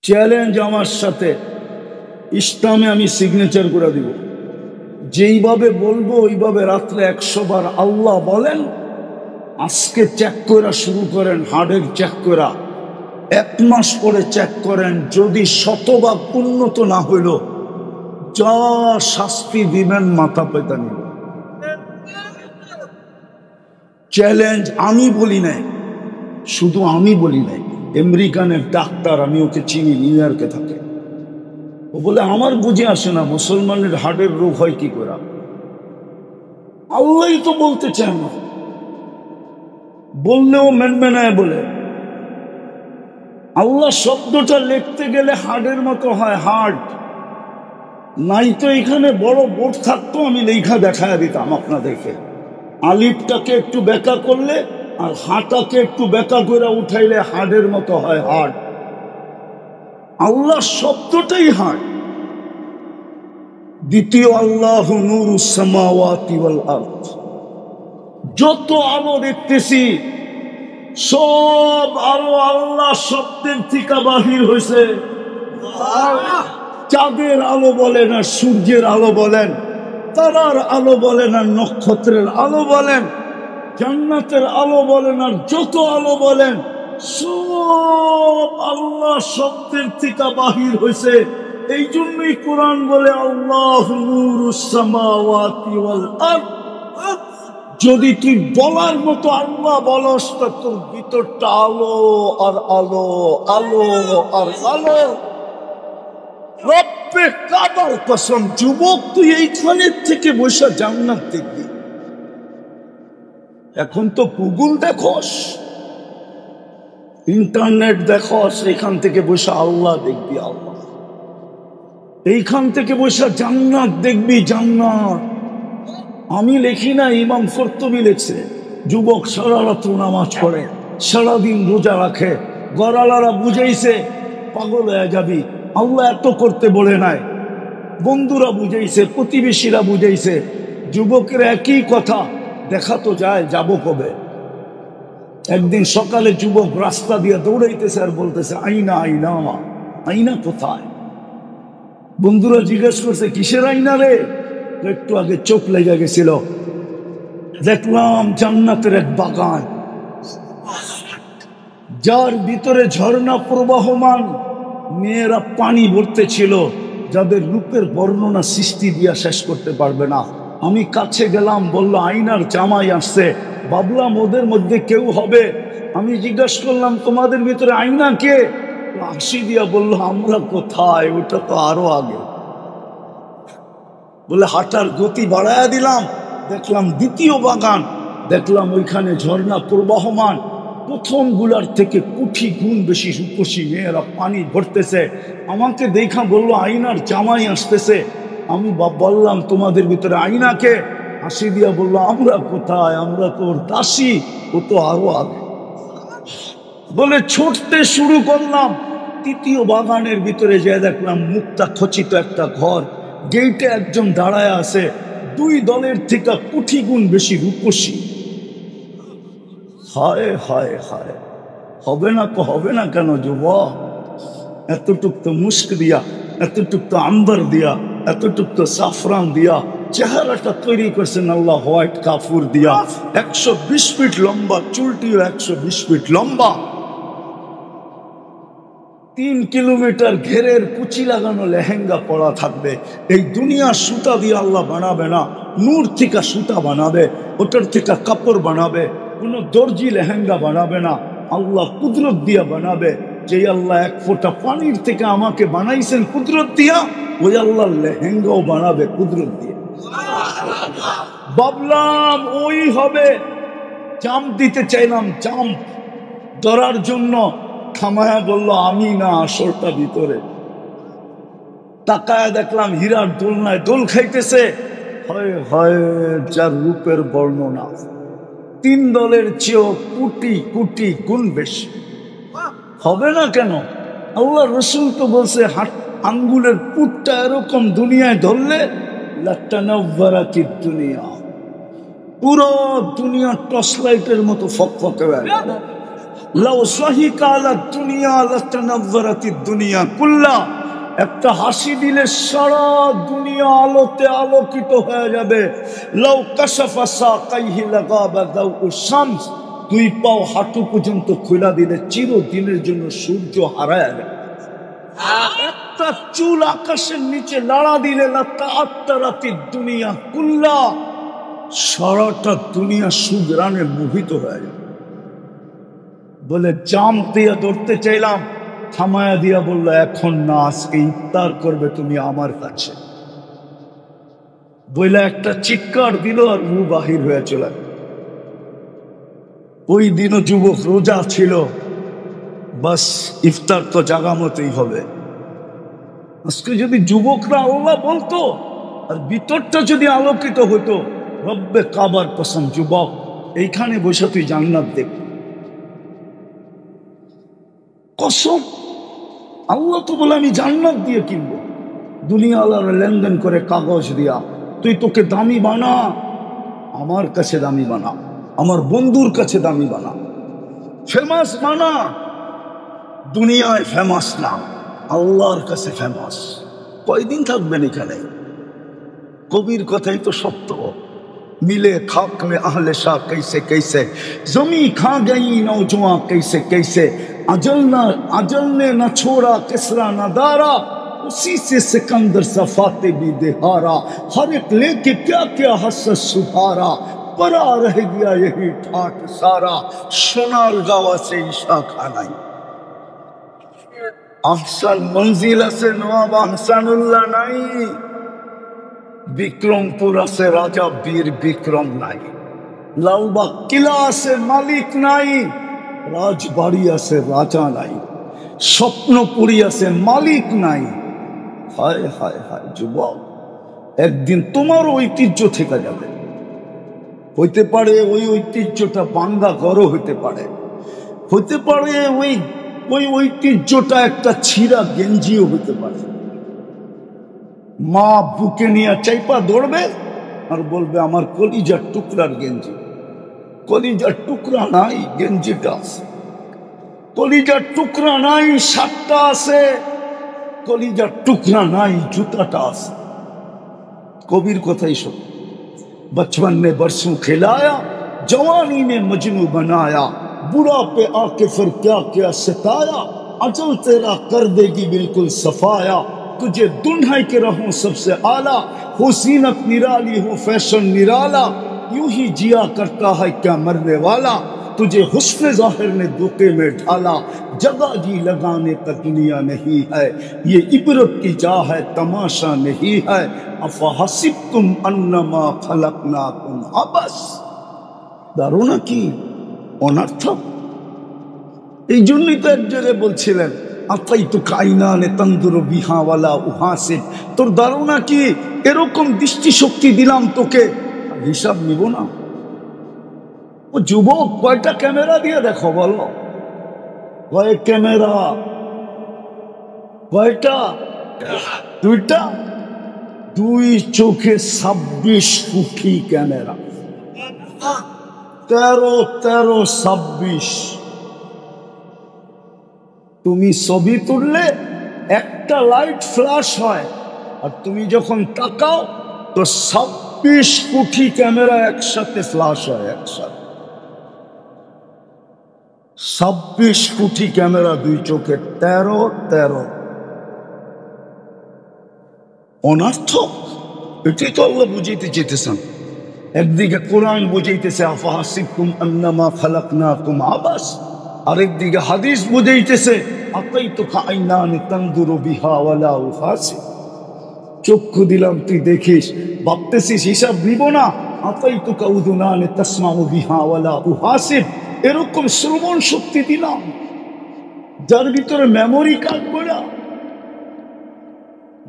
Challenge আমার সাথে, ইসলামে আমি সিগনেচার করে দিব। যেইভাবে বলবো ওইভাবে রাত্রে 100 বার আল্লাহ বলেন। আজকে চেক করা শুরু করেন, হার্টের চেক করা 1 মাস পরে চেক করেন। যদি শতভাগ উন্নত না হইল, যা শাস্তি দিবেন মাথা পেতে নিব। চ্যালেঞ্জ আমি বলি নাই, শুধু আমি বলি নাই, আমেরিকানের ডাক্তার, আমি ওকে চিনি, নিউ ইয়র্কে থাকে। ও বলে আমার বুঝে আসে না মুসলমানের হার্টের রোগ হয় কি করে। আল্লাহই তো বলতে চায় না, বললেও মেনমেনায় বলে। আল্লাহ শব্দটা লিখতে গেলে হার্টের মতো হয়, হার্ট নাই তো এখানে বড় বোর্ড থাকতো, আমি লেখা দেখায় দিতাম আপনাদেরকে। আলিফটাকে একটু বেঁকা করলে আর হাটাকে একটু বেঁকা করে উঠাইলে হার্টের মতো হয়, হার্ট। আল্লাহ শব্দটাই হার্ট। দ্বিতীয়, আল্লাহু নূরুস সামাওয়াতি ওয়াল আরদ। যত আলো দেখতেছি সব আলো আল্লাহ শব্দের থেকে বাহির হয়েছে। চাঁদের আলো বলেন আর সূর্যের আলো বলেন, তারার আলো বলেন আর নক্ষত্রের আলো বলেন, জান্নাতের আলো বলেন আর যত আলো বলেন, সব আল্লাহ শব্দের থেকে বাহির হয়েছে। এই জন্যই কোরআন বলে আল্লাহু নূরুস সামাওয়াতি ওয়াল আরদ। যদি তুই বলার মতো আল্লাহ বলস, তা তোর ভিতরটা আলো আর আলো, আলো আর আলো। রব্বে কাবার কসম, যুবক তুই এইখানের থেকে বসে জান্নাত দেখবি। এখন তো গুগল দেখোস, ইন্টারনেট দেখোস, এইখান থেকে বসে আল্লাহ দেখবি, আল্লাহ। এইখান থেকে বসে জান্নাত দেখবি, জান্নাত। আমি লিখি না, ইমাম কর্তুবী লিখছে। যুবক সারা রাত্র নামাজ পড়ে, সারাদিন রোজা রাখে, গড়ালারা বুঝাইছে পাগল হয়ে যাবি। আল্লাহ এত করতে বলে নাই, বন্ধুরা বুঝাইছে, প্রতিবেশীরা বুঝাইছে। যুবকের একই কথা, দেখা তো যায়, যাব কবে। একদিন সকালে যুবক রাস্তা দিয়ে দৌড়াইতেছে আর বলতেছে আইনা, আইনা, আইনা কোথায়? বন্ধুরা জিজ্ঞেস করছে কিসের আইনা রে? একটু আগে চোখ লেগে গেছিল, দেখলাম জান্নাতের এক বাগান, যার ভিতরে ঝর্ণা প্রবাহমান, মেয়েরা পানি ভরতে ছিল, যাদের রূপের বর্ণনা সৃষ্টি দিয়া শেষ করতে পারবে না। আমি কাছে গেলাম, বললো আইনার জামাই আসছে। ভাবলাম ওদের মধ্যে কেউ হবে। আমি জিজ্ঞাসা করলাম তোমাদের ভিতরে আইনা কে? হাসি দিয়া বললো আমরা কোথায়, ওটা তো আরো আগে। বলে হাঁটার গতি বাড়ায়া দিলাম, দেখলাম দ্বিতীয় বাগান, দেখলাম ওইখানে ঝর্ণা প্রবাহমান, প্রথম গুলার থেকে কোটি গুণ বেশি রূপসী মেয়েরা পানি ভরতেছে। আমাকে দেখা বললো আইনার জামাই আসতেছে। আমি বললাম তোমাদের ভিতরে আইনাকে? হাসি দিয়া বললো আমরা কোথায়, আমরা তোর দাসী, ও তো আরো আগে। বলে ছুটতে শুরু করলাম। তৃতীয় বাগানের ভিতরে যে দেখলাম মুক্তা খচিত একটা ঘর, গেইটে একজন দাঁড়ায় আছে, 2 দলের থেকে কোটি গুণ বেশি রূপসী। হায় হায় হায়, হবে না তো, হবে না কেন যুবক? এতটুক তো মুস্ক দিয়া, এতটুক তো আম্বার দিয়া, এতটুক তো সাফরান দিয়া চেহারাটা তৈরি করছেন আল্লাহ, হোয়াইট কাপুর দিয়া। 120 ফিট লম্বা, চুলটিও 120 ফিট লম্বা, 3 কিলোমিটার ঘেরের কুচি লাগানো লেহেঙ্গা পরা থাকবে। এই দুনিয়া সুতা দিয়ে আল্লাহ বানাবে না, নূর থেকে সুতা বানাবে, ওটার থেকে কাপড় বানাবে। কোনো দর্জি লেহেঙ্গা বানাবে না, আল্লাহ কুদরত দিয়া বানাবে। যে আল্লাহ 1 ফোঁটা পানির থেকে আমাকে বানাইছেন কুদরত দিয়া, ওই আল্লাহ লেহেঙ্গাও বানাবে কুদরত দিয়ে। ভাবলাম ওই হবে, জাম্প দিতে চাইলাম, জাম্প ধরার জন্য থামায়া বললো আমি না, আসরটা ভিতরে। তাকায় দেখলাম হীরার দোলনায় দোল খাইতেছে। হয় হয়, যার রূপের বর্ণনা 3 দলের চেয়েও কোটি কোটি গুণ বেশি। হবে না কেন? আল্লাহ রসুল তো বলছে আঙ্গুলের পুটটা এরকম দুনিয়ায় ধরলে লাটানাওয়ারাতি দুনিয়া, পুরো দুনিয়া টর্চ লাইটের মতো ফকফকে। লাউ সাহিকা আলা দুনিয়া লাতানাজ্জারাতিদ দুনিয়া কুল্লা, একটা হাসি দিলে সারা দুনিয়া আলোতে আলোকিত হয়ে যাবে। লাউ কাশাফা সাকাইহি লাগাবা দাউ শামস, দুই পাও হাঁটু পর্যন্ত খোলা দিলে চিরদিনের জন্য সূর্য হারায় যাবে। একটা চুল আকাশের নিচে নাড়া দিলে লাতাআত্তারাতিদ দুনিয়া কুল্লা, সারাটা দুনিয়া সুগ্রানে মোহিত হয়ে যাবে। বলে জাম দিয়ে ধরতে চাইলাম, থামায়া দিয়া বললো এখন না, আজকে ইফতার করবে তুমি আমার কাছে। বইলা একটা চিৎকার দিল আর মুখ বাহির হয়ে চলে। ওই দিনও যুবক রোজা ছিল, বাস ইফতার তো জাগা মতোই হবে। আজকে যদি যুবকরা আল্লাহ বলতো আর ভিতরটা যদি আলোকিত হতো, রব্বে কাবার কসম যুবক এইখানে বসে তুই জান্নাত দেখবি। কসম, আল্লাহ তো বলে আমি জান্নাত দিয়ে কিনবো। দুনিয়া আল্লাহর লেনদেন করে কাগজ দিয়া, তুই তোকে দামি বানা, আমার কাছে দামি বানা, আমার বন্ধুর কাছে দামি বানা, ফেমাস বানা। দুনিয়ায় ফেমাস না, আল্লাহর কাছে ফেমাস। কয়দিন থাকবেন এখানে? কবির কথাই তো সত্য। मिले खाक में अहले शाह कैसे कैसे, जमी खा गई नौजवां कैसे कैसे, अजल ने न छोड़ा किसरा न दारा, उसी से सिकंदर सफाते भी देहारा, हर एक लेके क्या क्या हसरत सुधारा, परा रह गया यही ठाठ सारा, सोनार गावा से ईशा खानाई। अहसन मंजिला से नवाब अहसानुल्लाह नहीं, বিক্রমপুর আছে রাজা বীর বিক্রম নাই, লালবাগ কিলা আছে মালিক নাই, রাজবাড়ি আছে রাজা নাই, স্বপ্নপুরী আছে মালিক নাই। হায় হায় হায় যুবক, একদিন তোমার ঐতিহ্য থেকে যাবে। হইতে পারে ওই ঐতিহ্যটা বাঙ্গা গড় হইতে পারে, হইতে পারে ওই ঐতিহ্যটা একটা ছিঁড়া গেঞ্জিও হইতে পারে। মা বুকে নিয়ে চাইপা দৌড়বে আর বলবে আমার কলিজার টুকরার গেঞ্জি। কলিজার টুকরা নাই, গেঞ্জিটা আছে। কলিজার টুকরা নাই, শার্টটা আছে। কলিজার টুকরা নাই, জুতাটা আছে। কবির কথাই শোন, बचपन ने बरसों खिलाया, जवानी ने मजनू बनाया, बुढ़ा पे आके फिर क्या क्या सताया, अजल तेरा कर देगी बिल्कुल सफाया, तुझे दुल्हन के रहूं सबसे आला, हो सीनत निराली हो फैशन निराला, यूं ही जिया करता है क्या मरने वाला, तुझे हुस्न जाहिर ने धोखे में ढाला, जगह जी लगाने का दुनिया नहीं है, ये इबरत की जा है तमाशा नहीं है, अफहसिबतुम अन्नमा खलकनाकुम अबस। ধারণা কি অনর্থক। এই জন্যই তো এক জায়গায় বলছিলেন আতাইতু কাইনানে তন্দুরু বিহা ওয়ালা উহাসিব, তোর ধারণা কি এরকম দৃষ্টিশক্তি দিলাম তোকে, হিসাব নিব না? ও যুবক, কয়টা ক্যামেরা দিয়ে দেখো বলো? কয় ক্যামেরা? কয়টা? দুইটা। দুই চোখে 26 কোটি ক্যামেরা, 13 26। তুমি ছবি তুললে একটা লাইট ফ্ল্যাশ হয়, আর তুমি যখন তাকাও তো 26 কোটি ক্যামেরা একসাথে ফ্ল্যাশ হয়। একসাথে 26 কোটি ক্যামেরা দুই চোখে, 13 অনর্থক। এটাই তো আল্লাহ বুঝাইতে চেয়েছেন। একদিকে কোরআন বুঝাইতেছে আফাহাসিবতুম আন্নামা খালাকনাকুম আবাস, আরেকদিকে হাদিস বুঝাইতেছে আতাইতুকা আইনানি তানদুরু বিহা ওয়ালা উহাসিব। চক্ষু দিলাম তুই দেখিস, ভাবতেছিস হিসাব নিব না। আতাইতুকা উযুনানি তাসমাউ বিহা ওয়ালা উহাসিব, এরকম শ্রবণ শক্তি দিলাম যার ভিতরে মেমোরি কার্ড পড়া।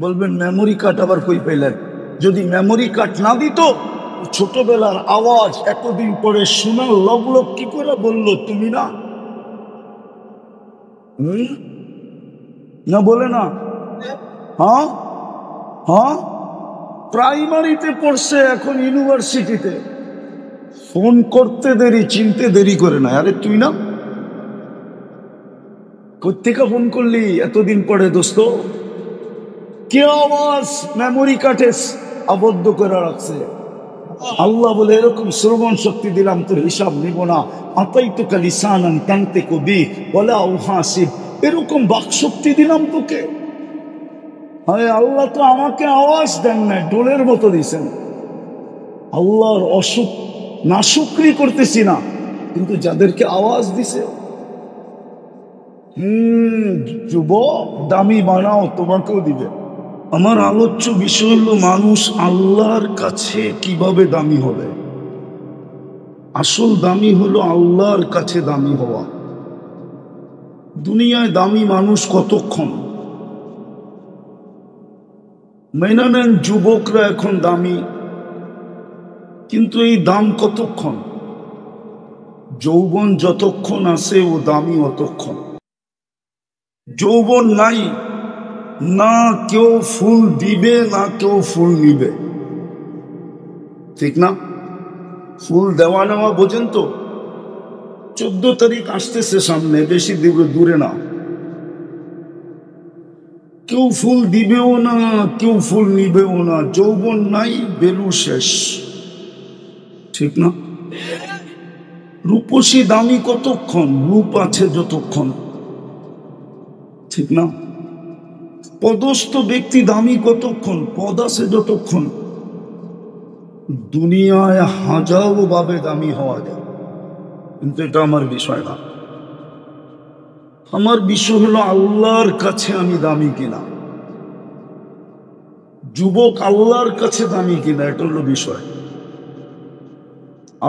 বলবেন মেমোরি কার্ড আবার কই পেলেন? যদি মেমোরি কার্ড না দিত, ছোটবেলার আওয়াজ এতদিন পরে শোনার লগলগ কি করে বললো তুমি না? না বলে না? হ্যাঁ হ্যাঁ, প্রাইমারিতে পড়ছে, এখন ইউনিভার্সিটিতে। ফোন করতে দেরি, চিনতে দেরি করে না। আরে তুই না, কোত্থেকে ফোন করলি এতদিন পরে দোস্ত? কে আওয়াজ মেমোরি কার্ডে আবদ্ধ করে রাখছে? আল্লাহ বলে এরকম শ্রবণ শক্তি দিলাম, তোর হিসাব নিব না। আতাইতুকা লিসানান তানতিকু বি ওয়ালা উহাসিব, এরকম বাকশক্তি দিলাম তোকে। আরে আল্লাহ তো আমাকে আওয়াজ দেন না, ডোলের মতো দিয়েছেন। আল্লাহর অসুখ নাশুকরি করতেছি না, কিন্তু যাদেরকে আওয়াজ দিছে, যুবক দামি বানাও, তোমাকেও দিবে। আমার আলোচ্য বিষয় হলো মানুষ আল্লাহর কাছে কিভাবে দামি হবে। আসল দামি হলো আল্লাহর কাছে দামি হওয়া। দুনিয়ায় দামি মানুষ কতক্ষণ? মেনে নেন যুবকরা এখন দামি, কিন্তু এই দাম কতক্ষণ? যৌবন যতক্ষণ আছে ও দামি অতক্ষণ। যৌবন নাই, না কেউ ফুল দিবে না কেউ ফুল নিবে, ঠিক না? ফুল দেওয়া নেওয়া বোঝেন তো? 14 তারিখ আসতেছে সামনে, বেশি দূরে না। কেউ ফুল দিবেও না কেউ ফুল নিবেও না। যৌবন নাই, বেলু শেষ, ঠিক না? রূপসী দামি কতক্ষণ? রূপ আছে যতক্ষণ, ঠিক না? পদস্থ ব্যক্তি দামি কতক্ষণ? পদ আছে যতক্ষণ। দুনিয়ায় হাজারো ভাবে দামি হওয়া যায়, কিন্তু এটা আমার বিষয় না। আমার বিষয় হলো আল্লাহর কাছে আমি দামি কিনা। যুবক আল্লাহর কাছে দামি কিনা, এটা হলো বিষয়।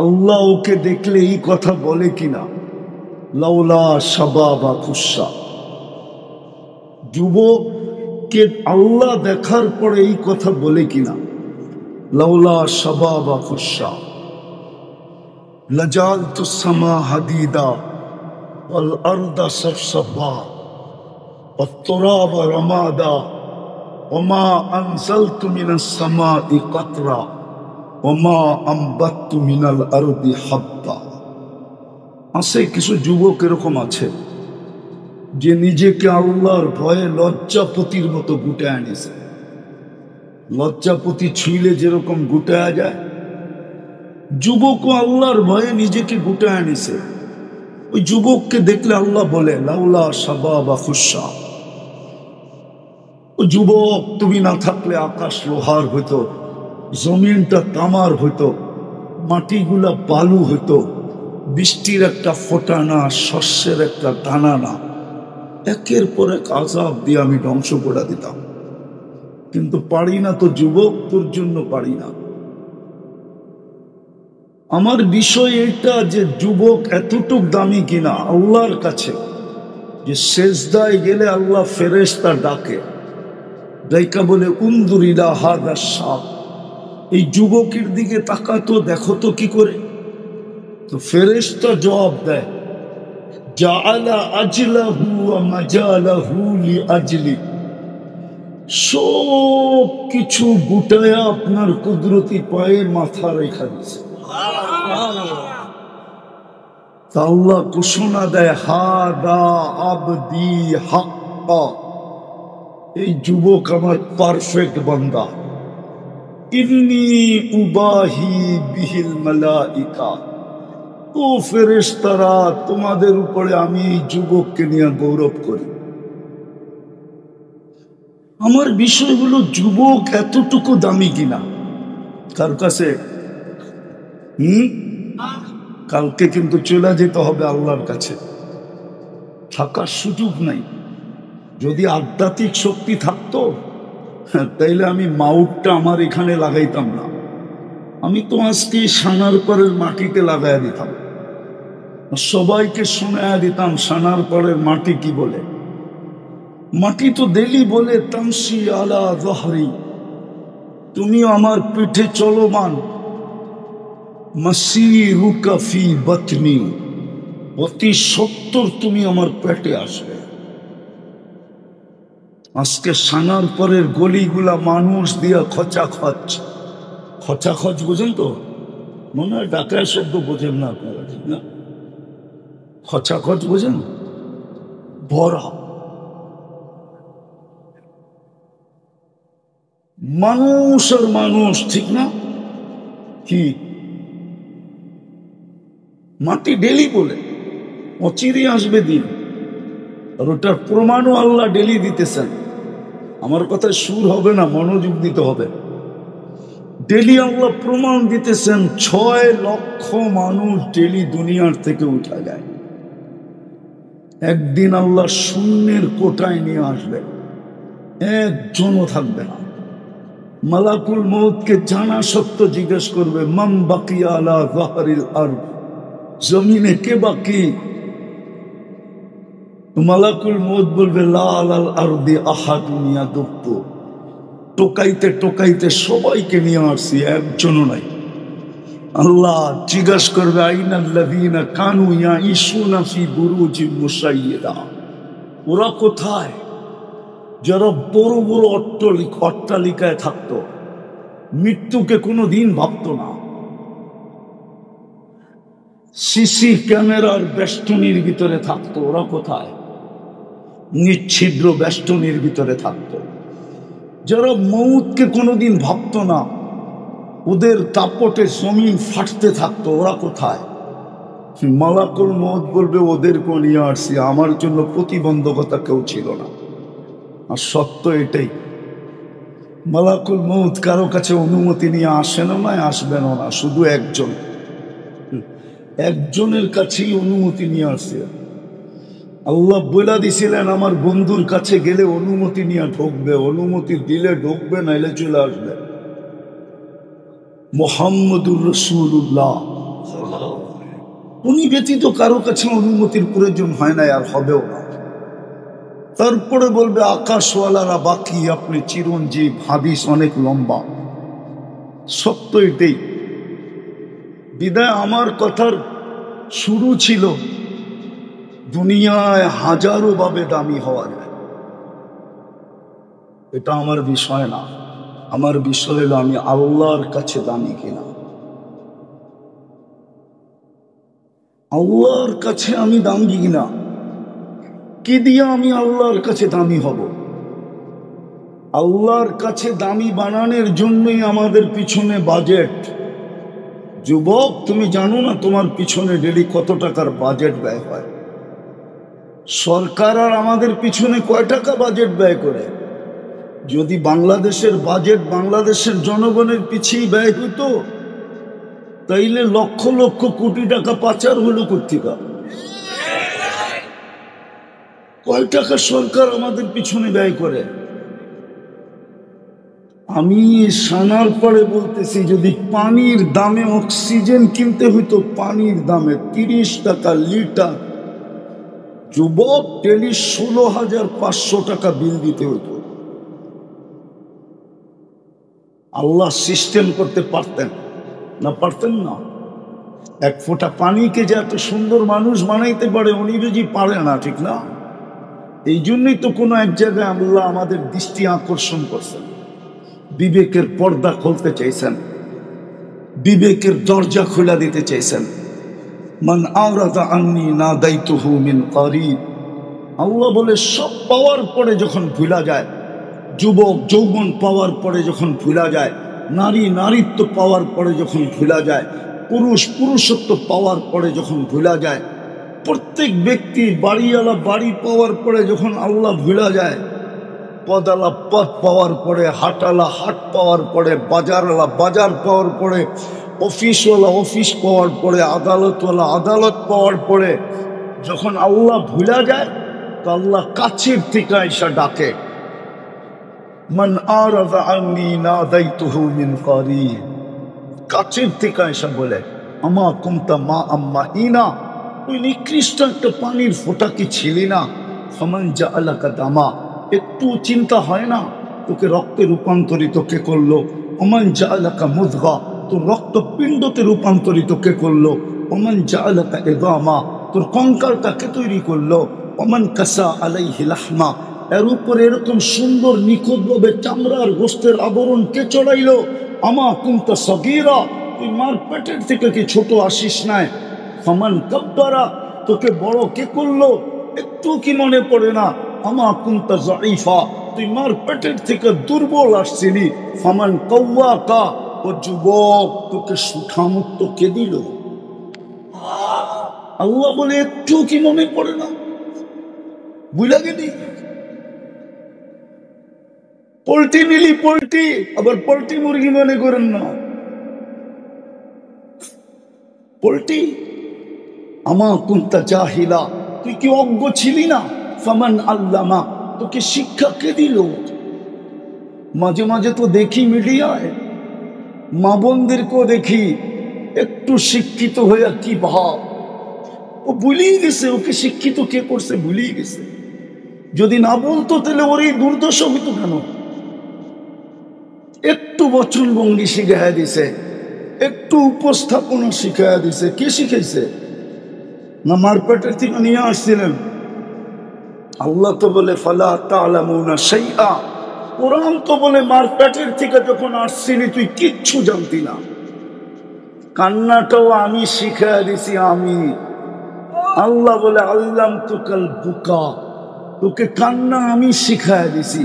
আল্লাহ ওকে দেখলে এই কথা বলে কিনা, লাউলা শাবাবা খুশা। যুবককে আল্লাহ দেখার পরে এই কথা বলে কিনা, লাউলা শাবাবা খুশা লাজালতু সামা হাদিদা ওয়াল আরদা সাফসাফা ওয়াত তুরাবা রামাদা ওমা আনজালতু মিনাস সামাই কাতরা ওমা আম্বাততু মিনাল আরদি হাব্বা। আছে কিছু যুবক এরকম আছে যে নিজেকে আল্লাহর ভয়ে লজ্জাপতির মতো গুটায় আনিছে। লজ্জাপতি ছুঁইলে যেরকম গুটায়া যায়, যুবকও আল্লাহর ভয়ে নিজেকে গুটায় আনিছে। ওই যুবককে দেখলে আল্লাহ বলে লাউলা শাবাবা খুশা। ও যুবক, তুমি না থাকলে আকাশ লোহার হইতো, জমিনটা তামার হইতো, মাটিগুলা বালু হইতো, বৃষ্টির একটা ফোঁটা না, শস্যের একটা দানা না, একের পর এক আযাব দিয়ে আমি ধ্বংস করে দিতাম। কিন্তু পারি না তো যুবক, তোর জন্য পারি না। আমার বিষয় এটা যে যুবক এতটুক দামি কিনা আল্লাহর কাছে, যে সেজদায় গেলে আল্লাহ ফেরেশতা ডাকে, ডাইকা বলে উনজুর ইলা হাযা শাব, এই যুবকের দিকে তাকাতো, দেখো তো কি করে। তো ফেরেশতা জবাব দেয়, জাআলা আজলাহু ওয়া মাজালাহু লিআজলি। সব কিছু গুটায়া আপনার কুদরতি পায়ের মাথা রেখা দিছে। আল্লাহ ঘোষণা দেয়, হাদা আবদি হাক্কা, এই যুবক আমার পারফেক্ট বান্দা। ইন্নী উবাহি বিহিল মালাইকা, ও ফেরেশতারা, তোমাদের উপরে আমি এই যুবককে নিয়ে গৌরব করি। আমার বিষয় হলো যুবক এতটুকু দামি কিনা কার কাছে। কালকে কিন্তু চলে যেতে হবে আল্লাহর কাছে, থাকার সুযোগ নাই। যদি আধ্যাত্মিক শক্তি থাকতো তাইলে আমি মাউটটা আমার এখানে লাগাইতাম না, আমি তো আজকে সানার পরের মাটিতে লাগাইয়া দিতাম, সবাইকে শোনায়া দিতাম সানার পরের মাটি কি বলে। মাটি তো দেলি বলে তামসি আলা যহরি, তুমি আমার পিঠে চলমান, মাসিরুকা ফি বাতনি, অতি সত্তর তুমি আমার পেটে আসবে। আজকে সানার পরের গলিগুলা মানুষ দিয়া খচাখচ, খচাখচ বোঝেন তো? মনে হয় ঢাকায় শব্দ বোঝেন না আপনারা, ঠিক না? খচাখচ বোঝেন? ভরা। মানুষ আর মানুষ, ঠিক না? কি মাটি ডেলি বলে অচিরে আসবে দিন, আর ওটার প্রমাণও আল্লাহ ডেলি দিতেছেন। আমার কথায় সুর হবে না, মনোযোগ দিতে হবে। ডেলি আল্লাহ প্রমাণ দিতেছেন 6 লক্ষ মানুষ ডেলি দুনিয়ার থেকে উঠা যায়। একদিন আল্লাহ শূন্যের কোটায় নিয়ে আসবে, একজনও থাকবে না। মালাকুল মউতকে জানা সত্য জিজ্ঞেস করবে, মান বাকিয়া আলা যাহরিল আরদ, জমিনে কে বাকি? মালাকুল মউত বলবে লা আলাল আরদি আহাদুন ইয়াদুব্বু, টোকাইতে টোকাইতে সবাইকে নিয়ে আসছি, একজনও নাই। আল্লাহ জিজ্ঞাসা করবে আইনাল্লাযীনা কানু ইয়াঈশুনা ফি বুরুজিন মুশাইয়্যিদা, ওরা কোথায় যারা বড় বড় অট্টালিকায় থাকতো, মৃত্যুকে কোনোদিন ভাবতো না, সিসি ক্যামেরার বেষ্টনীর ভিতরে থাকতো, ওরা কোথায়? নিচ্ছিদ্র বেষ্টনীর ভিতরে থাকতো। যারা মউতকে কোনোদিন ভাবতো না, ওদের দাপটে জমিন ফাটতে থাকতো, ওরা কোথায়? মালাকুল মউত বলবে ওদেরকে নিয়ে আসছি, আমার জন্য প্রতিবন্ধকতা কেউ ছিল না। আর সত্য এটাই, মালাকুল মউত কারো কাছে অনুমতি নিয়ে আসেন না, আসবেনও না, শুধু একজনের কাছেই অনুমতি নিয়ে আসছে। আল্লাহ বলে দিছিলেন আমার বন্ধুর কাছে গেলে অনুমতি নিয়ে ঢুকবে, অনুমতি দিলে ঢুকবে, নাইলে চলে আসবে। মুহাম্মদুর রাসূলুল্লাহ, উনি ব্যতীত কারো কাছে অনুমতির প্রয়োজন হয় না, আর হবেও না। তারপরে বলবে আকাশওয়ালারা বাকি, আপনি চিরঞ্জীব। হাদিস অনেক লম্বা, সত্য এটাই। বিদায় আমার কথার শুরু ছিল দুনিয়ায় হাজারো ভাবে দামি হওয়া যায়, এটা আমার বিষয় না। আমার বিষয় হলো আমি আল্লাহর কাছে দামি কিনা। আল্লাহর কাছে আমি দামি কিনা, কি দিয়ে আমি আল্লাহর কাছে দামি হব? আল্লাহর কাছে দামি বানানোর জন্যই আমাদের পিছনে বাজেট। যুবক, তুমি জানো না তোমার পিছনে ডেলি কত টাকার বাজেট ব্যয় হয়? সরকার আর আমাদের পিছনে কয় টাকা বাজেট ব্যয় করে? যদি বাংলাদেশের বাজেট বাংলাদেশের জনগণের পিছিয়ে ব্যয় হতো, তাইলে লক্ষ লক্ষ কোটি টাকা পাচার হলো কোত্থেকে? কয় টাকা সরকার আমাদের পিছনে ব্যয় করে? আমি সানার পরে বলতেছি, যদি পানির দামে অক্সিজেন কিনতে হইতো, পানির দামে 30 টাকা লিটার, যুবক ডেলি 16,500 টাকা বিল দিতে হইতো। আল্লাহ সিস্টেম করতে পারতেন না? পারতেন না? এক ফোঁটা পানিকে যে এত সুন্দর মানুষ বানাইতে পারে, উনি যদি পারে না, ঠিক না? এই জন্যই তো কোনো এক জায়গায় আল্লাহ আমাদের দৃষ্টি আকর্ষণ করছেন, বিবেকের পর্দা খুলতে চাইছেন, বিবেকের দরজা খোলা দিতে চাইছেন। মান আরাদা আন্নি নাদাইতুহু মিন কারিব, আল্লাহ বলে সব পাওয়ার পরে যখন ভুলা যায়, যুবক যৌবন পাওয়ার পরে যখন ভুলা যায়, নারী নারীত্ব পাওয়ার পরে যখন ভুলা যায়, পুরুষ পুরুষত্ব পাওয়ার পরে যখন ভুলা যায়, প্রত্যেক ব্যক্তি বাড়িওয়ালা বাড়ি পাওয়ার পরে যখন আল্লাহ ভুলা যায়, পদালা পথ পাওয়ার পরে, হাটালা হাট পাওয়ার পরে, বাজারওয়ালা বাজার পাওয়ার পরে, অফিসওয়ালা অফিস পাওয়ার পরে, আদালতওয়ালা আদালত পাওয়ার পরে যখন আল্লাহ ভুলা যায়, তো আল্লাহ কাছের থেকে এসে ডাকে, মান আরাদা আন্নি নাদাইতুহু মিন কারিব, কাছের থেকে এসে বলে আমা কুমতা মা আম্মাহিনা, ওই নিকৃষ্ট একটা পানির ফোঁটা কি ছিলি না? ফামান জাআলাকা দামা, একটু চিন্তা হয় না তোকে রক্তে রূপান্তরিত কে করলো? ওমান জাআলাকা মুদগা, তোর রক্তপিণ্ডতে রূপান্তরিত কে করলো? ওমান জাআলাকা ইদামা, তোর কঙ্কালটা কে তৈরি করলো? ওমান কাসা আলাইহি লাহমা, এর উপরে এরকম সুন্দর নিখুঁতভাবে চামড়ার গোস্তের আবরণ কে চড়াইলো? আমা কুনতা সগীরা, তুই মার পেটের থেকে কি ছোট আসিস নাই? ফামান কাব্বারা, তোকে বড় কে করলো? একটু কি মনে পড়ে না আমা কুনতা যায়ীফা, তুই মার পেটের থেকে দুর্বল আসছিলি, ফামান কাওয়াকা, ও যুবক তোকে সুঠামুক্ত কে দিল? আল্লাহ বলে একটু কি মনে পড়ে না? বুঝলা গেলি? পোল্ট্রি নিলি, পোল্ট্রি, আবার পোল্ট্রি মুরগি মনে করেন না, পোল্ট্রি। আমা কুনতা জাহিলা, তুই কি অজ্ঞ ছিলি না? ফামান আল্লামা, তোকে শিক্ষা কে দিল? মাঝে মাঝে তো দেখি মিডিয়ায় মা বোনদেরকেও দেখি একটু শিক্ষিত হয়ে কি ভাব, ও ভুলিয়ে গেছে ওকে শিক্ষিত কে করছে, ভুলিয়ে গেছে। যদি না বলতো তাহলে ওর এই দুর্দশা হইতো কেন? একটু বচন ভঙ্গি শিখাইয়া দিছে, একটু উপস্থাপনা শিখাইয়া দিছে। কে শিখাইছে? না মারপেটের থেকে নিয়ে আসছিলেন? আল্লাহ তো বলে ফালা তা'লামুনা শাইআ, কোরআন তো বলে মারপেটের থেকে যখন আসছিলি তুই কিচ্ছু জানতি না। কান্নাটাও আমি শিখাইয়া দিছি আমি। আল্লাহ বলে আল্লামতুকাল বুকা, তোকে কান্না আমি শিখাইয়া দিছি।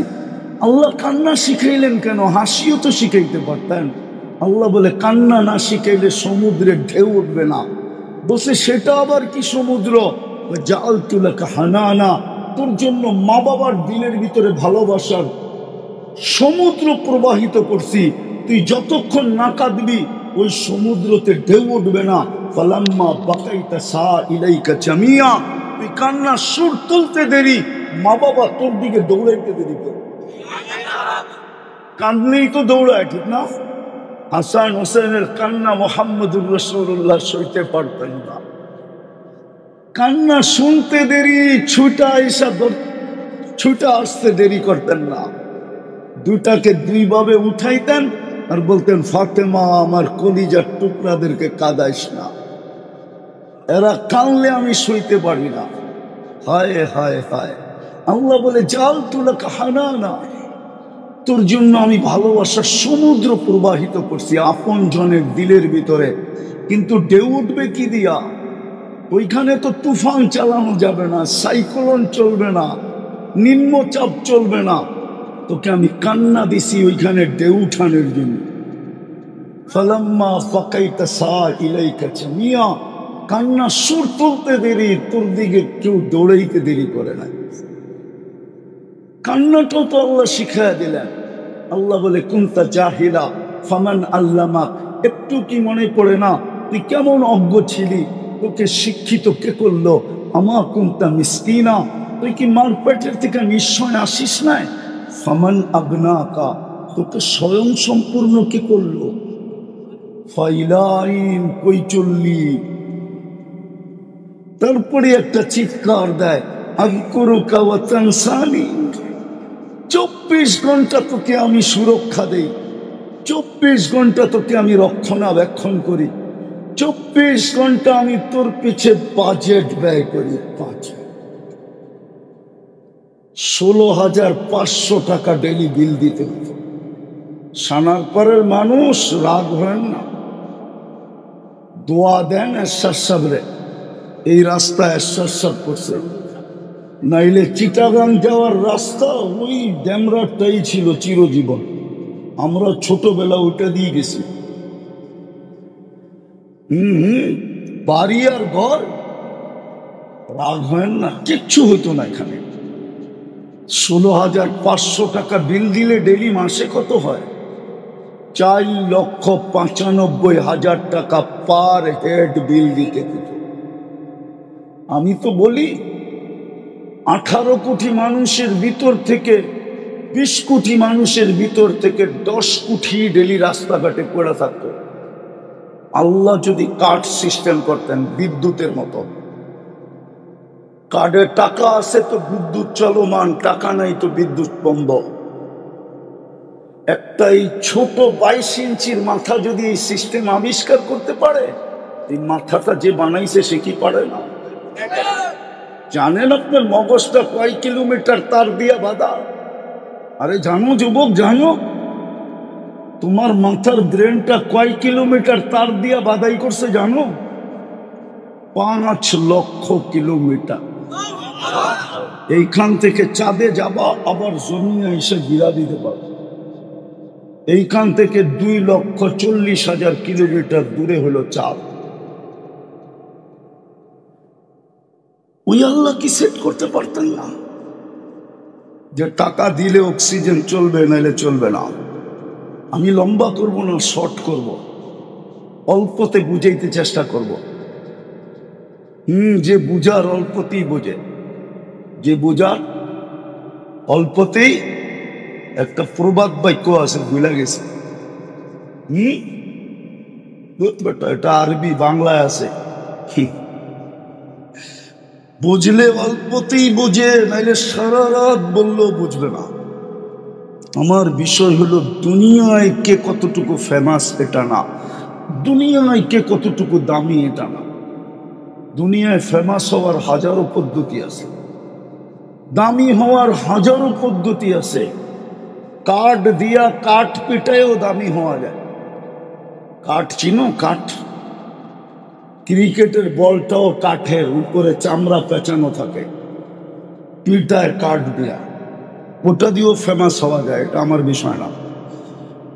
আল্লাহ কান্না শিখাইলেন কেন? হাসিও তো শিখাইতে পারতেন। আল্লাহ বলে কান্না না শিখাইলে সমুদ্রের ঢেউ উঠবে না। বসে সেটা আবার কি সমুদ্র? জাআলতু লাকা হানানা, তোর জন্য মা বাবার দিলের ভিতরে ভালোবাসার সমুদ্র প্রবাহিত করছি। তুই যতক্ষণ না কাঁদবি ওই সমুদ্রতে ঢেউ উঠবে না। ফালাম্মা বাকাইতা সা ইলাইকা জামিয়া, তুই কান্না সুর তুলতে দেরি, মা বাবা তোর দিকে দৌড়াইতে দেরি করে। কাঁদলেই তো দৌড়ায়, ঠিক না? হাসান হোসেনের কান্না মোহাম্মদুর রাসূলুল্লাহ সইতে পারতেন না। কান্না শুনতে দেরি, ছুটা আসতে দেরি করতেন না। দুটাকে দুই ভাবে উঠাইতেন আর বলতেন ফাতেমা আমার কলিজার টুকরাদেরকে কাঁদাইস না, এরা কানলে আমি সইতে পারি না। হায় হায় হায়। আল্লাহ বলে জাআলতু লাকা হানানা, তোর জন্য আমি ভালোবাসার সমুদ্র প্রবাহিত করছি আপন জনের দিলের ভিতরে। কিন্তু ঢেউ উঠবে কি দিয়া? ওইখানে তো তুফান চালানো যাবে না, সাইক্লোন চলবে না, নিম্নচাপ চলবে না। তোকে আমি কান্না দিছি ওইখানে ঢেউ উঠানোর জন্য। ফালাম্মা ফাকাইতা সা ইলাইকা জামিয়া, কান্না সুর তুলতে দেরি, তোর দিকে কেউ দৌড়াইতে দেরি করে না। কান্নাটাও তো আল্লাহ শিখাইয়া দিলেন। আল্লাহ বলে কুনতা জাহিলা ফামান আল্লামাক, একটু কি মনে পড়ে না তুই কেমন অজ্ঞ ছিলি, তোকে শিক্ষিত কে করলো? আমা কুনতা মিসকিনা, তুই কি মার পেটের থেকে নিশ্চয় আসিস নাই? ফামান আবনাকা, তোকে স্বয়ং সম্পূর্ণ কে করলো? ফাইলাইন, কই চললি? তারপরে একটা চিৎকার দেয় আযকুরুকা ওয়া তানসানি, 24 ঘন্টা তোকে আমি সুরক্ষা দেই, 24 ঘন্টা তোকে আমি রক্ষণাবেক্ষণ করি, 24 ঘন্টা আমি তোর পিছে বাজেট ব্যয় করি। 16,500 টাকা ডেলি বিল দিতে হতো। সানারপাড়ের মানুষ রাগ হয় না, দোয়া দেন এরশাদ সাহেবরে, এই রাস্তা এরশাদ সাহেব করছে। নাইলে চিটাগাং যাওয়ার রাস্তা ওই ড্যামরাটাই ছিল চিরজীবন। আমরা ছোটবেলা ওইটা দিয়ে গেছি। বাড়ি আর ঘর, রাগ হয় না, কিচ্ছু হতো না এখানে। 16,500 টাকা বিল দিলে ডেলি মাসে কত হয়? 4,95,000 টাকা পার হেড বিল দিতে হতো। আমি তো বলি 18 কোটি মানুষের ভিতর থেকে 20 কোটি মানুষের ভিতর থেকে 10 কোটি ডেলি রাস্তাঘাটে পড়ে থাকতো। আল্লাহ যদি কার্ড সিস্টেম করতেন বিদ্যুতের মতো, কার্ডে টাকা আছে তো বিদ্যুৎ চলমান, টাকা নাই তো বিদ্যুৎ বন্ধ। একটা এই ছোট 22 ইঞ্চির মাথা যদি এই সিস্টেম আবিষ্কার করতে পারে, এই মাথাটা যে বানাইছে সে কি পারে না? জানেন আপনার মগজটা কয় কিলোমিটার তার দিয়া বাঁধা? আরে জানো যুবক, জানো তোমার মাথার ব্রেনটা কয় কিলোমিটার তার দিয়া বাঁধাই করছে জানো? 5 লক্ষ কিলোমিটার। এইখান থেকে চাঁদে যাবা, আবার জমিনে এসে গিরা দিতে পারো। এইখান থেকে 2,40,000 কিলোমিটার দূরে হলো চাঁদ। ওই আল্লাহ কি সেট করতে পারতেন না যে টাকা দিলে অক্সিজেন চলবে, নাইলে চলবে না? আমি লম্বা করব না, শর্ট করব, অল্পতে বুঝাইতে চেষ্টা করব। যে বুঝার অল্পতেই বোঝে, যে বুঝার অল্পতেই। একটা প্রবাদ বাক্য আছে, ভুলে গেছে। এটা আরবি, বাংলায় আছে। বুঝলে অল্পতেই বোঝে, নাইলে সারা রাত বললেও বুঝবে না। আমার বিষয় হলো দুনিয়ায় কে কতটুকু ফেমাস এটা না, দুনিয়ায় কে কতটুকু দামি এটা না। দুনিয়ায় ফেমাস হওয়ার হাজারো পদ্ধতি আছে, দামি হওয়ার হাজারো পদ্ধতি আছে। কাঠ দিয়া কাঠ পিটায়ও দামি হওয়া যায়। কাঠ চিনো? কাঠ, ক্রিকেটের বলটাও কাঠের, উপরে চামড়া পেঁচানো থাকে, পিটায় কাঠ দিয়া, ওটা দিয়েও ফেমাস হওয়া যায়। এটা আমার বিষয় না।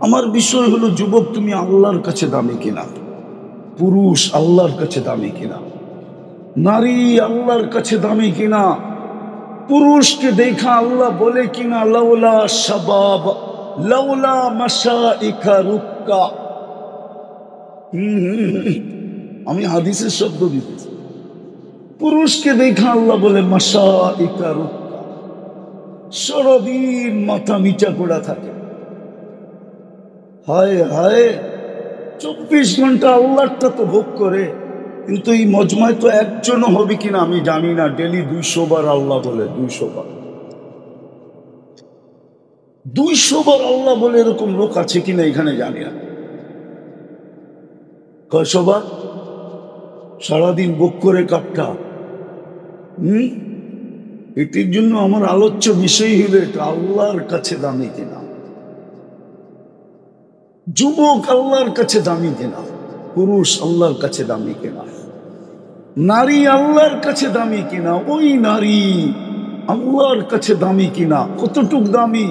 আমার বিষয় হলো যুবক, তুমি আল্লাহর কাছে দামি কিনা? পুরুষ আল্লাহর কাছে দামি কিনা? নারী আল্লাহর কাছে দামি কিনা? পুরুষকে দেখা আল্লাহ বলে কিনা লাউলা শাবাব লাউলা মাশাইকা রুক্কা। আমি হাদিসের শব্দ দিতেছি। পুরুষকে দেখা আল্লাহ বলে মাশাইকা রুক্কা, সারাদিন মাথা নিচা করা থাকে। হায় হায়, 24 ঘন্টা আল্লাহটা তো ভোগ করে, কিন্তু এই মজমায় তো একজনও হবে কিনা আমি জানি না ডেলি 200 বার আল্লাহ বলে। 200 বার, 200 বার আল্লাহ বলে এরকম লোক আছে কিনা এখানে জানি না। 100 বার সারাদিন ভোগ করে কাপটা। এটির জন্য আমার আলোচ্য বিষয় হলো এটা, আল্লাহর কাছে দামি কিনা? যুবক আল্লাহর কাছে দামি কিনা? পুরুষ আল্লাহর কাছে দামি কিনা? নারী আল্লাহর কাছে দামি কিনা? ওই নারী আল্লাহর কাছে দামি কিনা? কতটুক দামি?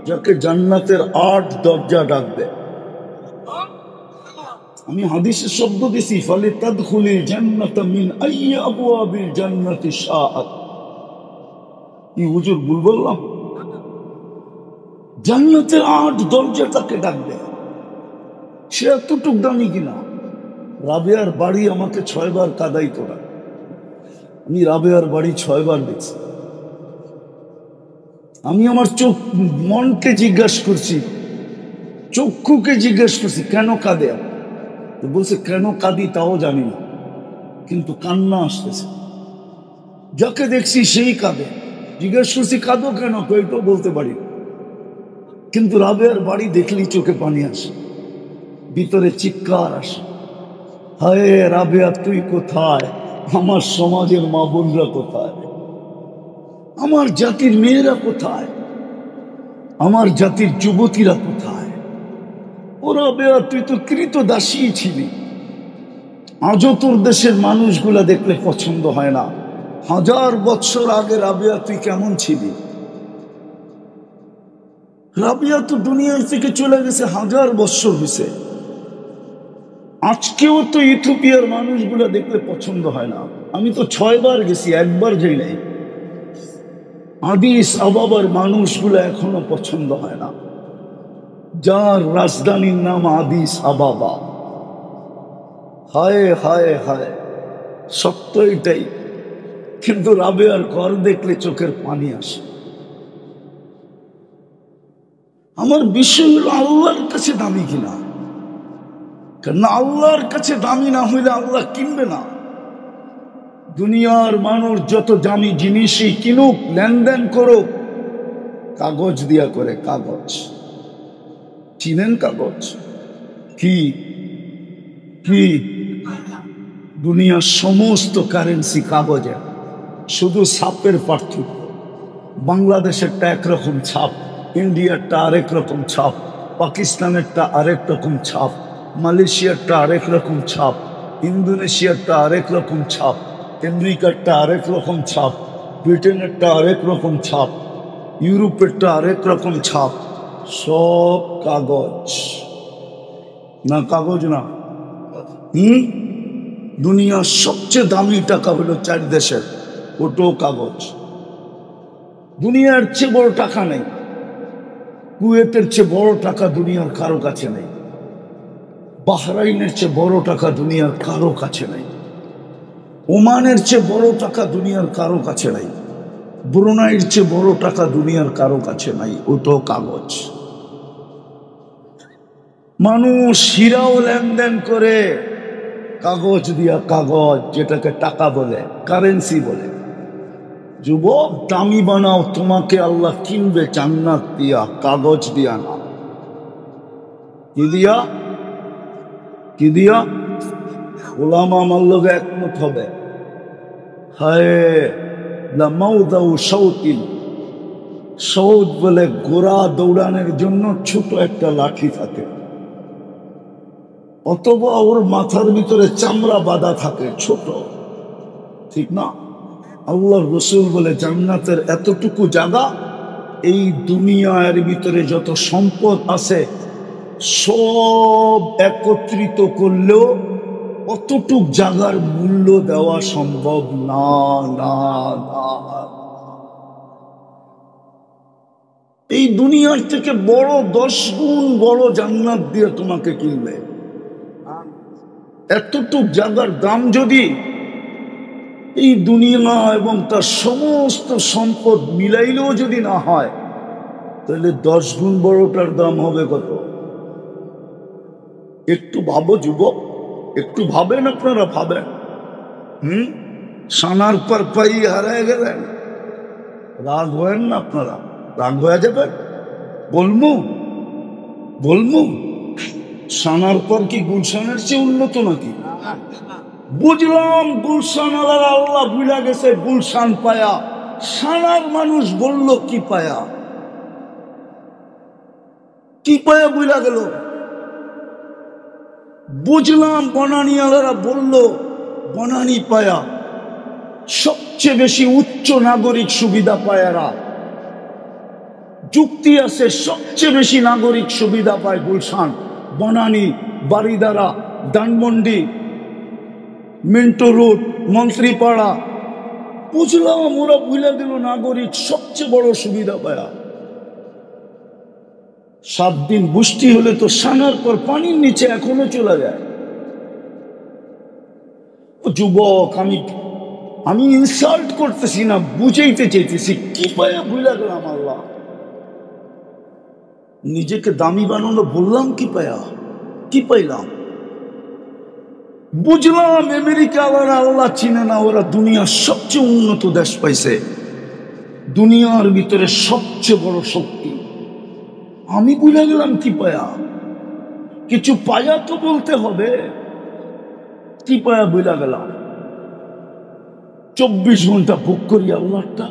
যাকে জান্নাতের 8 দরজা ডাকবে। আমি হাদিসের শব্দ দিছি, ফালি তাদখুলি জান্নাতা মিন আইয়ি আবওয়াবিল জান্নাতি শাআত। কি হুজুর ভুল বললাম? জান্নাতের 8 দরজা তাকে ডাকবে। সে এতটুক দামি কিনা? রাবেয়ার বাড়ি আমাকে 6 বার কাদাই করা। আমি রাবেয়ার বাড়ি 6 বার দেখছি। আমি আমার মনকে জিজ্ঞাসা করছি, চক্ষুকে জিজ্ঞেস করছি কেন কাঁদে? বলছে কেন কাঁদি তাও জানি না, কিন্তু কান্না আসতেছে। যাকে দেখছি সেই কাঁদে। জিজ্ঞেস করছি কাঁদো কেন? এটাও বলতে পারি, কিন্তু রাবেয়ার বাড়ি দেখলেই চোখে পানি আসে, ভিতরে চিৎকার আসে, হায় রাবেয়া তুই কোথায়? আমার সমাজের মা বোনরা কোথায়? আমার জাতির মেয়েরা কোথায়? আমার জাতির যুবতীরা কোথায়? ও রাবেয়া তুই তো কৃতদাসী ছিলি, আজও তোর দেশের মানুষগুলা দেখলে পছন্দ হয় না। 1000 বছর আগে রাবেয়া তুই কেমন ছিলি? রাবেয়া তো দুনিয়া থেকে চলে গেছে 1000 বছর হয়েছে। আজকেও তো ইথিওপিয়ার মানুষগুলা দেখলে পছন্দ হয় না। আমি তো 6 বার গেছি, একবার যাই নাই। আদিস আবাবার মানুষগুলা এখনো পছন্দ হয় না, যার রাজধানীর নাম আদিস আবাবা। হায় হায় হায়, সত্য এটাই। কিন্তু রাবেয়ার ঘর দেখলে চোখের পানি আসে। আমার বিষয় হলো আল্লাহর কাছে দামি কিনা? কেন আল্লাহর কাছে দামি না হইলে আল্লাহ কিনবে না। দুনিয়ার মানুষ যত দামি জিনিসই কিনুক, লেনদেন করুক, কাগজ দিয়া করে। কাগজ চিনেন? কাগজ কি? কি? দুনিয়ার সমস্ত কারেন্সি কাগজে, শুধু ছাপের পার্থক্য। বাংলাদেশেরটা একরকম ছাপ, ইন্ডিয়ারটা আরেক রকম ছাপ, পাকিস্তানেরটা আরেক রকম ছাপ, মালয়েশিয়ারটা আরেক রকম ছাপ, ইন্দোনেশিয়ারটা আরেক রকম ছাপ, আমেরিকারটা আরেক রকম ছাপ, ব্রিটেনেরটা আরেক রকম ছাপ, ইউরোপেরটা আরেক রকম ছাপ, সব কাগজ। না কাগজ না? দুনিয়ার সবচেয়ে দামি টাকা হলো 4 দেশের, ওটাও কাগজ। দুনিয়ার চেয়ে বড় টাকা নেই, কুয়েতের চেয়ে বড় টাকা দুনিয়ার কারো কাছে নেই, বাহরাইনের চেয়ে বড় টাকা দুনিয়ার কারো কাছে নেই, ওমানের চেয়ে বড় টাকা দুনিয়ার কারো কাছে নাই, ব্রুনাইয়ের চেয়ে বড় টাকা দুনিয়ার কারো কাছে নাই, ওটাও কাগজ। মানুষ হীরাও লেনদেন করে কাগজ দিয়া, কাগজ যেটাকে টাকা বলে, কারেন্সি বলে। যুবক, দামি বানাও, তোমাকে আল্লাহ কিনবে জান্নাত দিয়া, কাগজ দিয়া না। কি দিয়া? কি দিয়া? ওলামা আমার লোকে একমত হবে। সৌদ বলে ঘোড়া দৌড়ানোর জন্য ছোট একটা লাঠি থাকে, অথবা ওর মাথার ভিতরে চামড়া বাঁধা থাকে ছোট, ঠিক না? আল্লাহর রাসূল বলে জান্নাতের এতটুকু জায়গা, এই দুনিয়ার ভিতরে যত সম্পদ আছে সব একত্রিত করলেও অতটুক জায়গার মূল্য দেওয়া সম্ভব না। না না, এই দুনিয়ার থেকে বড় 10 গুণ বড় জান্নাত দিয়ে তোমাকে কিনবে। এতটুক জায়গার দাম যদি এই দুনিয়া এবং তার সমস্ত সম্পদ মিলাইলেও যদি না হয়, তাহলে 10 গুণ বড়টার দাম হবে কত? একটু ভাবো যুবক, একটু ভাবেন, আপনারা ভাবেন। সানার পর পাই হারায় গেলেন, রাগ হয়েন না আপনারা, রাগ হয়ে যাবেন। বলমু সানার পর কি গুলশানের চেয়ে উন্নত নাকি? বুঝলাম গুলশান আল্লাহ ভুলা গেছে গুলশান পায়া, সানার মানুষ বলল কি পায়া, কি পায়া ভুলা গেল। বুঝলাম বনানী আলারা বলল বনানী পায়া, সবচেয়ে বেশি উচ্চ নাগরিক সুবিধা পায়ারা। যুক্তি আছে, সবচেয়ে বেশি নাগরিক সুবিধা পায় গুলশান, বনানী, বারিদারা, ধানমন্ডি, মিন্টো রোড, মন্ত্রীপাড়া। বুঝলাম ওরা ভুলে দিল নাগরিক সবচেয়ে বড় সুবিধা পায়া। 7 দিন বৃষ্টি হলে তো সানার পর পানির নিচে এখনো চলে যায়। যুবক, আমি ইনসাল্ট করতেছি না, বুঝাইতে চাইতেছি, কি পায়া ভুলে গেলাম আল্লাহ। নিজেকে দামি বানানো বললাম কি পায়া, কি পাইলাম? বুঝলাম আমেরিকা আবার আল্লাহ চিনে না, ওরা দুনিয়ার সবচেয়ে উন্নত দেশ পাইছে, দুনিয়ার ভিতরে সবচেয়ে বড় শক্তি। আমি বুঝে গেলাম কি পায়া, কিছু পায়া তো বলতে হবে, কি পায়া বুঝা গেলাম। 24 ঘন্টা ভোগ করি আল্লাহটা।